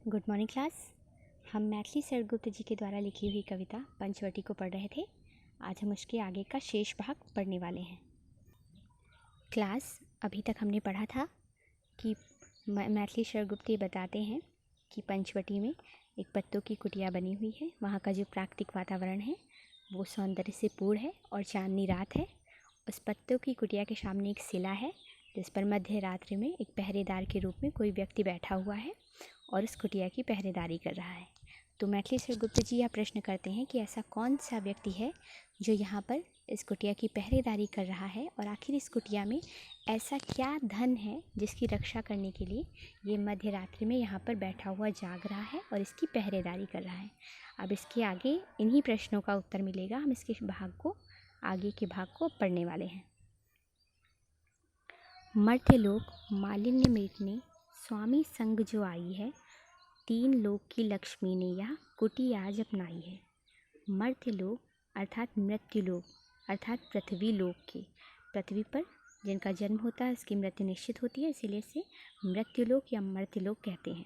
Good morning class. हम मैथिली सरगुप्त जी के द्वारा लिखी हुई कविता पंचवटी को पढ़ रहे थे। आज हम उसके आगे का शेष भाग पढ़ने वाले हैं। क्लास, अभी तक हमने पढ़ा था कि मैथिली सरगुप्त ये बताते हैं कि पंचवटी में एक पत्तों की कुटिया बनी हुई है। वहाँ का जो प्राकृतिक वातावरण है वो सौंदर्य से पूर्ण है और चांदनी रात है। उस पत्तों की कुटिया के सामने एक शिला है जिस पर मध्य रात्रि में एक पहरेदार के रूप में कोई व्यक्ति बैठा हुआ है और इस कुटिया की पहरेदारी कर रहा है। तो मैथिली सरगुप्त जी यह प्रश्न करते हैं कि ऐसा कौन सा व्यक्ति है जो यहाँ पर इस कुटिया की पहरेदारी कर रहा है और आखिर इस कुटिया में ऐसा क्या धन है जिसकी रक्षा करने के लिए ये मध्य रात्रि में यहाँ पर बैठा हुआ जाग रहा है और इसकी पहरेदारी कर रहा है। अब इसके आगे इन्हीं प्रश्नों का उत्तर मिलेगा। हम इसके आगे के भाग को पढ़ने वाले हैं। मर्त्यलोक मालिन्य मेटने स्वामी संग जो आई है, तीन लोक की लक्ष्मी ने यह कुटी आज अपनाई है। मर्त्यलोक अर्थात मृत्युलोक अर्थात पृथ्वी लोक के, पृथ्वी पर जिनका जन्म होता है उसकी मृत्यु निश्चित होती है, इसीलिए इसे मृत्युलोक या मर्त्यलोक कहते हैं।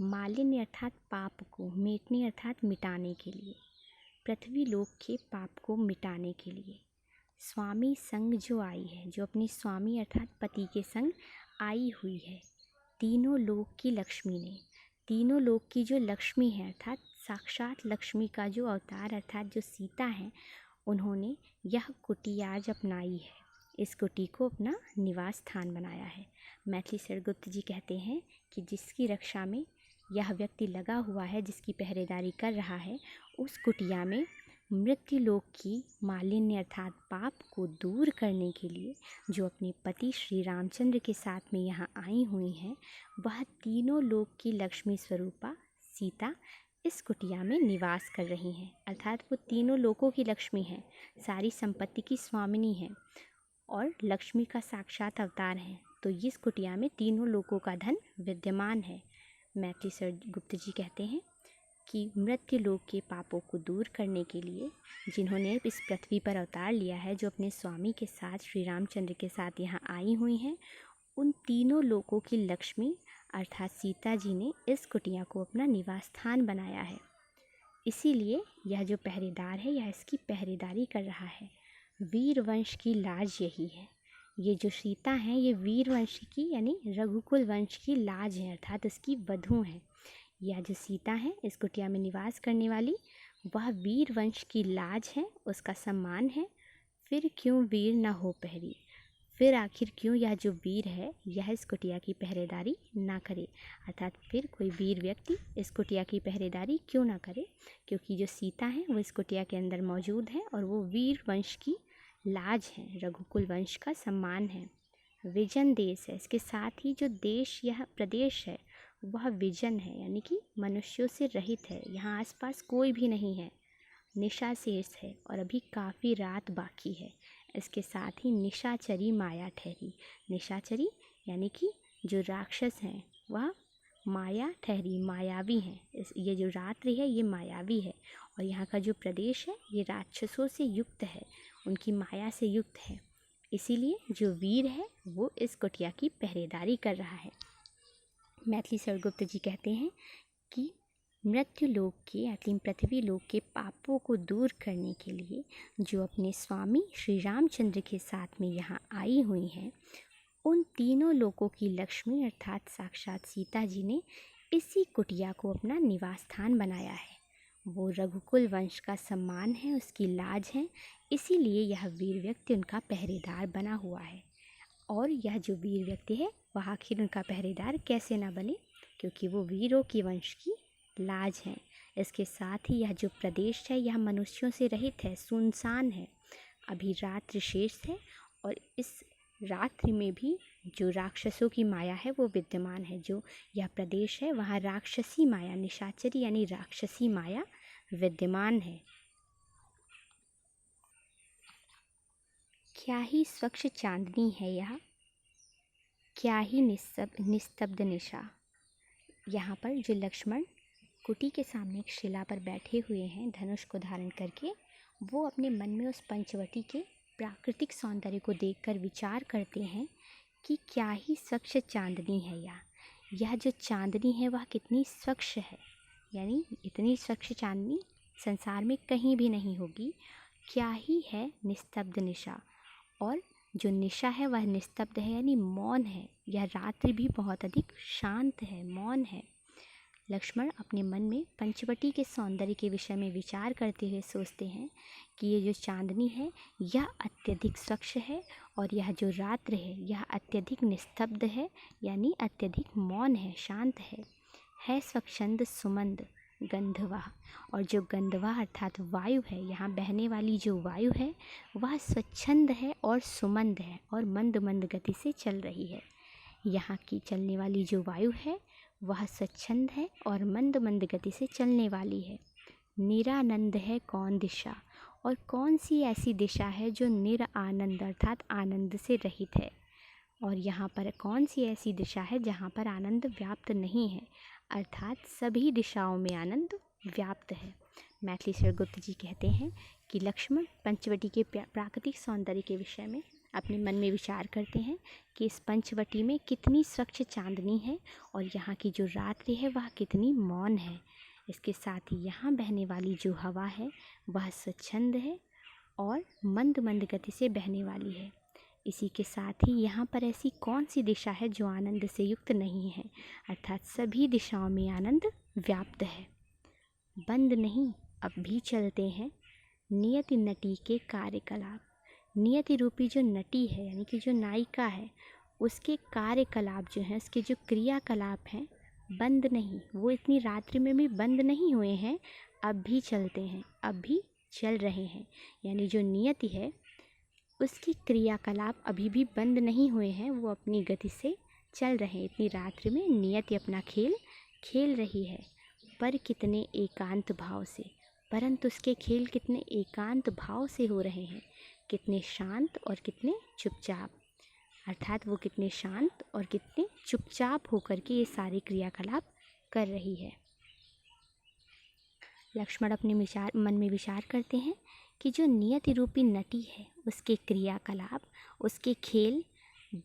मालिन्य अर्थात पाप को, मेटने अर्थात मिटाने के लिए, पृथ्वी लोक के पाप को मिटाने के लिए। स्वामी संग जो आई है, जो अपनी स्वामी अर्थात पति के संग आई हुई है। तीनों लोक की लक्ष्मी ने, तीनों लोक की जो लक्ष्मी है अर्थात साक्षात लक्ष्मी का जो अवतार अर्थात जो सीता है, उन्होंने यह कुटी आज अपनाई है, इस कुटी को अपना निवास स्थान बनाया है। मैथिली सरगुप्त जी कहते हैं कि जिसकी रक्षा में यह व्यक्ति लगा हुआ है, जिसकी पहरेदारी कर रहा है, उस कुटिया में मृत्युलोक की मालिन्य अर्थात पाप को दूर करने के लिए जो अपने पति श्री रामचंद्र के साथ में यहाँ आई हुई हैं, वह तीनों लोक की लक्ष्मी स्वरूपा सीता इस कुटिया में निवास कर रही हैं। अर्थात वो तीनों लोकों की लक्ष्मी हैं, सारी संपत्ति की स्वामिनी हैं और लक्ष्मी का साक्षात अवतार हैं। तो इस कुटिया में तीनों लोकों का धन विद्यमान है। मैथिली सरगुप्त जी कहते हैं कि मृत्युलोक के पापों को दूर करने के लिए जिन्होंने इस पृथ्वी पर अवतार लिया है, जो अपने स्वामी के साथ श्री रामचंद्र के साथ यहाँ आई हुई हैं, उन तीनों लोकों की लक्ष्मी अर्थात सीता जी ने इस कुटिया को अपना निवास स्थान बनाया है। इसीलिए यह जो पहरेदार है यह इसकी पहरेदारी कर रहा है। वीर वंश की लाज यही है। ये जो सीता हैं ये वीर वंश की यानी रघुकुल वंश की लाज है अर्थात उसकी वधू हैं। यह जो सीता है इस कुटिया में निवास करने वाली, वह वीर वंश की लाज है, उसका सम्मान है। फिर क्यों वीर न हो पहरी, फिर आखिर क्यों यह जो वीर है यह इस कुटिया की पहरेदारी ना करे, अर्थात फिर कोई वीर व्यक्ति इस कुटिया की पहरेदारी क्यों ना करे, क्योंकि जो सीता है वो इस कुटिया के अंदर मौजूद है और वो वीर वंश की लाज है, रघुकुल वंश का सम्मान है। विजन देश है, इसके साथ ही जो देश यह प्रदेश है वह विजन है यानी कि मनुष्यों से रहित है, यहाँ आसपास कोई भी नहीं है। निशा शेष है और अभी काफ़ी रात बाकी है। इसके साथ ही निशाचरी माया ठहरी, निशाचरी यानी कि जो राक्षस हैं वह माया ठहरी, मायावी हैं। ये जो रात्रि है ये मायावी है और यहाँ का जो प्रदेश है ये राक्षसों से युक्त है, उनकी माया से युक्त है। इसीलिए जो वीर है वो इस कुटिया की पहरेदारी कर रहा है। मैथिली सरगुप्त जी कहते हैं कि मृत्युलोक के यानी पृथ्वी लोक के पापों को दूर करने के लिए जो अपने स्वामी श्री रामचंद्र के साथ में यहाँ आई हुई हैं, उन तीनों लोकों की लक्ष्मी अर्थात साक्षात सीता जी ने इसी कुटिया को अपना निवास स्थान बनाया है। वो रघुकुल वंश का सम्मान है, उसकी लाज है, इसीलिए यह वीर व्यक्ति उनका पहरेदार बना हुआ है। और यह जो वीर व्यक्ति है वह आखिर उनका पहरेदार कैसे ना बने, क्योंकि वो वीरों की वंश की लाज है। इसके साथ ही यह जो प्रदेश है यह मनुष्यों से रहित है, सुनसान है, अभी रात्रि शेष है और इस रात्रि में भी जो राक्षसों की माया है वो विद्यमान है। जो यह प्रदेश है वहाँ राक्षसी माया, निशाचरी यानी राक्षसी माया विद्यमान है। क्या ही स्वच्छ चांदनी है यह, क्या ही निस्तब्ध निशा। यहाँ पर जो लक्ष्मण कुटी के सामने एक शिला पर बैठे हुए हैं धनुष को धारण करके, वो अपने मन में उस पंचवटी के प्राकृतिक सौंदर्य को देखकर विचार करते हैं कि क्या ही स्वच्छ चांदनी है यह जो चांदनी है वह कितनी स्वच्छ है, यानी इतनी स्वच्छ चांदनी संसार में कहीं भी नहीं होगी। क्या ही है निस्तब्ध निशा, और जो निशा है वह निस्तब्ध है यानी मौन है। यह रात्रि भी बहुत अधिक शांत है, मौन है। लक्ष्मण अपने मन में पंचवटी के सौंदर्य के विषय में विचार करते हुए सोचते हैं कि ये जो चांदनी है यह अत्यधिक स्वच्छ है, और यह जो रात्र है यह अत्यधिक निस्तब्ध है यानी अत्यधिक मौन है, शांत है स्वच्छंद सुमंद गंधवाह, और जो गंधवाह अर्थात वायु है, यहाँ बहने वाली जो वायु है वह स्वच्छंद है और सुमंद है और मंद मंद गति से चल रही है। यहाँ की चलने वाली जो वायु है वह स्वच्छंद है और मंद मंद गति से चलने वाली है। निरानंद है कौन दिशा, और कौन सी ऐसी दिशा है जो निरानंद अर्थात आनंद से रहित है। और यहाँ पर कौन सी ऐसी दिशा है जहाँ पर आनंद व्याप्त नहीं है, अर्थात सभी दिशाओं में आनंद व्याप्त है। मैथिली शरगुप्त जी कहते हैं कि लक्ष्मण पंचवटी के प्राकृतिक सौंदर्य के विषय में अपने मन में विचार करते हैं कि इस पंचवटी में कितनी स्वच्छ चांदनी है और यहाँ की जो रात्रि है वह कितनी मौन है। इसके साथ ही यहाँ बहने वाली जो हवा है वह स्वच्छंद है और मंद मंद गति से बहने वाली है। इसी के साथ ही यहाँ पर ऐसी कौन सी दिशा है जो आनंद से युक्त नहीं है, अर्थात सभी दिशाओं में आनंद व्याप्त है। बंद नहीं अब भी चलते हैं नियति नटी के कार्यकलाप। नियति रूपी जो नटी है यानी कि जो नायिका है उसके कार्यकलाप जो हैं, उसके जो क्रियाकलाप हैं बंद नहीं, वो इतनी रात्रि में भी बंद नहीं हुए हैं, अब भी चलते हैं, अब भी चल रहे हैं। यानी जो नियति है उसकी क्रियाकलाप अभी भी बंद नहीं हुए हैं, वो अपनी गति से चल रहे हैं। इतनी रात्रि में नियति अपना खेल खेल रही है, पर कितने एकांत भाव से, परंतु उसके खेल कितने एकांत भाव से हो रहे हैं, कितने शांत और कितने चुपचाप, अर्थात वो कितने शांत और कितने चुपचाप होकर के ये सारे क्रियाकलाप कर रही है। लक्ष्मण अपने मन में विचार करते हैं कि जो नियति रूपी नटी है उसके क्रियाकलाप, उसके खेल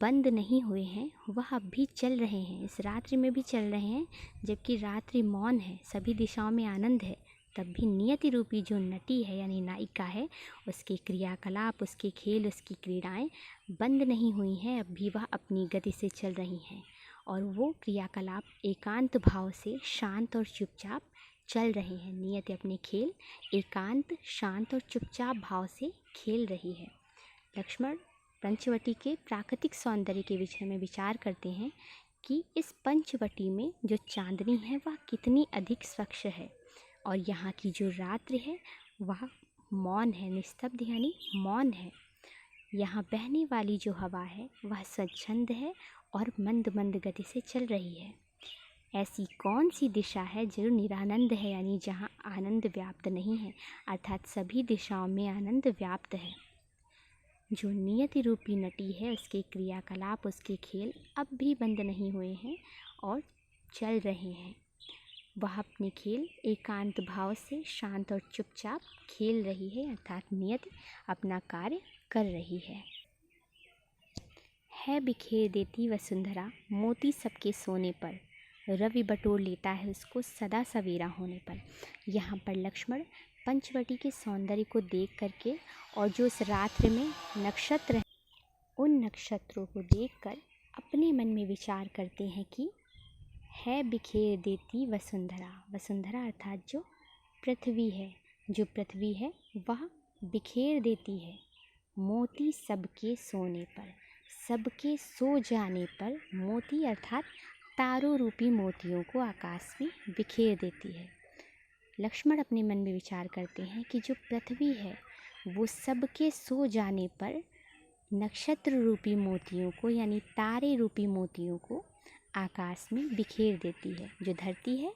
बंद नहीं हुए हैं, वह अब भी चल रहे हैं, इस रात्रि में भी चल रहे हैं। जबकि रात्रि मौन है, सभी दिशाओं में आनंद है, तब भी नियति रूपी जो नटी है यानी नायिका है उसके क्रियाकलाप, उसके खेल, उसकी क्रीड़ाएं बंद नहीं हुई हैं, अब भी वह अपनी गति से चल रही हैं और वो क्रियाकलाप एकांत भाव से शांत और चुपचाप चल रहे हैं। नियति अपने खेल एकांत, शांत और चुपचाप भाव से खेल रही है। लक्ष्मण पंचवटी के प्राकृतिक सौंदर्य के विषय में विचार करते हैं कि इस पंचवटी में जो चांदनी है वह कितनी अधिक स्वच्छ है, और यहाँ की जो रात्रि है वह मौन है, निस्तब्ध यानी मौन है। यहाँ बहने वाली जो हवा है वह स्वच्छंद है और मंद मंद गति से चल रही है। ऐसी कौन सी दिशा है जो निरानंद है, यानी जहाँ आनंद व्याप्त नहीं है, अर्थात सभी दिशाओं में आनंद व्याप्त है। जो नियति रूपी नटी है उसके क्रियाकलाप, उसके खेल अब भी बंद नहीं हुए हैं और चल रहे हैं। वह अपने खेल एकांत भाव से शांत और चुपचाप खेल रही है, अर्थात नियति अपना कार्य कर रही है बिखेर देती वसुंधरा मोती सबके सोने पर, रवि बटोर लेता है उसको सदा सवेरा होने पर। यहाँ पर लक्ष्मण पंचवटी के सौंदर्य को देख करके और जो इस रात्रि में नक्षत्र हैं उन नक्षत्रों को देखकर अपने मन में विचार करते हैं कि है बिखेर देती वसुंधरा। वसुंधरा अर्थात जो पृथ्वी है, जो पृथ्वी है वह बिखेर देती है मोती सबके सोने पर, सबके सो जाने पर मोती अर्थात तारों रूपी मोतियों को आकाश में बिखेर देती है। लक्ष्मण अपने मन में विचार करते हैं कि जो पृथ्वी है वो सबके सो जाने पर नक्षत्र रूपी मोतियों को यानी तारे रूपी मोतियों को आकाश में बिखेर देती है। जो धरती है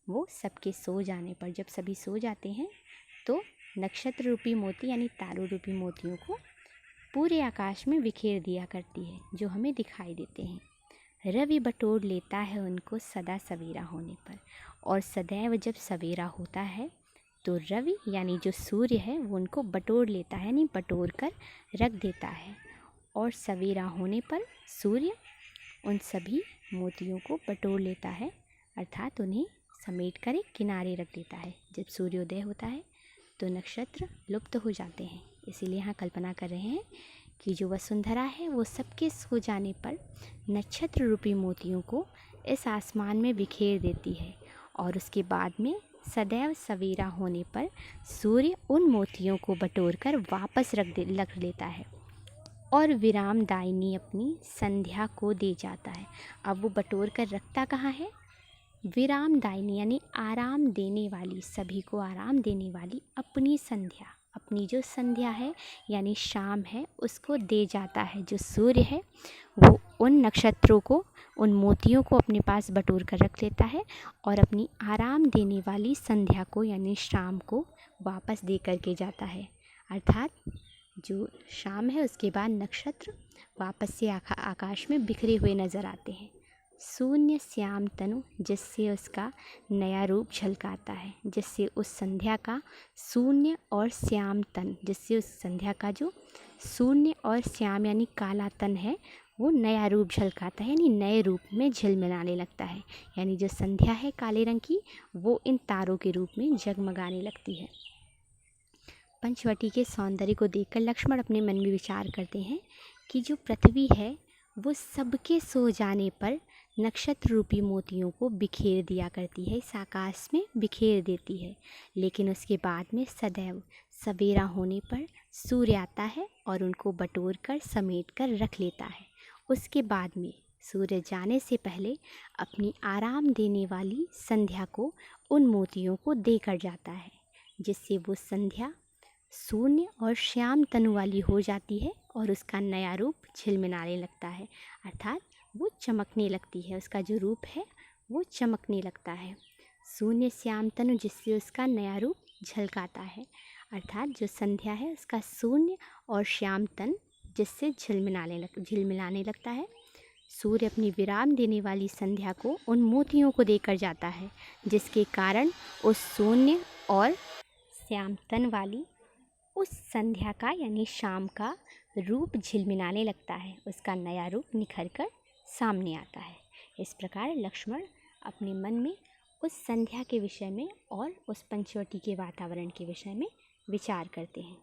वो सबके सो जाने पर, जब सभी सो जाते हैं तो नक्षत्र रूपी मोती यानी तारों रूपी मोतियों को पूरे आकाश में बिखेर दिया करती है, जो हमें दिखाई देते हैं। रवि बटोर लेता है उनको सदा सवेरा होने पर, और सदैव जब सवेरा होता है तो रवि यानी जो सूर्य है वो उनको बटोर लेता है, यानी बटोर कर रख देता है, और सवेरा होने पर सूर्य उन सभी मोतियों को बटोर लेता है, अर्थात उन्हें समेट कर एक किनारे रख देता है। जब सूर्योदय होता है तो नक्षत्र लुप्त हो जाते हैं। इसीलिए यहाँ कल्पना कर रहे हैं कि जो वसुंधरा है वो सबके सो जाने पर नक्षत्र रूपी मोतियों को इस आसमान में बिखेर देती है और उसके बाद में सदैव सवेरा होने पर सूर्य उन मोतियों को बटोर कर वापस रख लेता है और विरामदायिनी अपनी संध्या को दे जाता है। अब वो बटोर कर रखता कहाँ है? विरामदायिनी यानी आराम देने वाली, सभी को आराम देने वाली अपनी संध्या, अपनी जो संध्या है यानी शाम है, उसको दे जाता है। जो सूर्य है वो उन नक्षत्रों को, उन मोतियों को अपने पास बटोर कर रख लेता है और अपनी आराम देने वाली संध्या को यानी शाम को वापस दे कर के जाता है। अर्थात जो शाम है उसके बाद नक्षत्र वापस से आकाश में बिखरे हुए नज़र आते हैं। शून्य श्याम तनु, जिससे उसका नया रूप झलकाता है, जिससे उस संध्या का शून्य और श्याम तन, जिससे उस संध्या का जो शून्य और श्याम यानी काला तन है वो नया रूप झलकाता है, यानी नए रूप में झिलमिलाने लगता है। यानी जो संध्या है काले रंग की वो इन तारों के रूप में जगमगाने लगती है। पंचवटी के सौंदर्य को देखकर लक्ष्मण अपने मन में विचार करते हैं कि जो पृथ्वी है वो सबके सो जाने पर नक्षत्र रूपी मोतियों को बिखेर दिया करती है, इस आकाश में बिखेर देती है। लेकिन उसके बाद में सदैव सवेरा होने पर सूर्य आता है और उनको बटोर कर समेट कर रख लेता है। उसके बाद में सूर्य जाने से पहले अपनी आराम देने वाली संध्या को उन मोतियों को देकर जाता है, जिससे वो संध्या शून्य और श्याम तनु वाली हो जाती है और उसका नया रूप झिलमिलाने लगता है, अर्थात वो चमकने लगती है। उसका जो रूप है वो चमकने लगता है। शून्य श्याम तनु, जिससे उसका नया रूप झलकाता है, अर्थात जो संध्या है उसका शून्य और श्याम तन जिससे झिलमिलाने लगता है। सूर्य अपनी विराम देने वाली संध्या को उन मोतियों को देकर जाता है, जिसके कारण उस शून्य और श्याम तन वाली उस संध्या का यानी शाम का रूप झिलमिलाने लगता है, उसका नया रूप निखर कर सामने आता है। इस प्रकार लक्ष्मण अपने मन में उस संध्या के विषय में और उस पंचवटी के वातावरण के विषय में विचार करते हैं।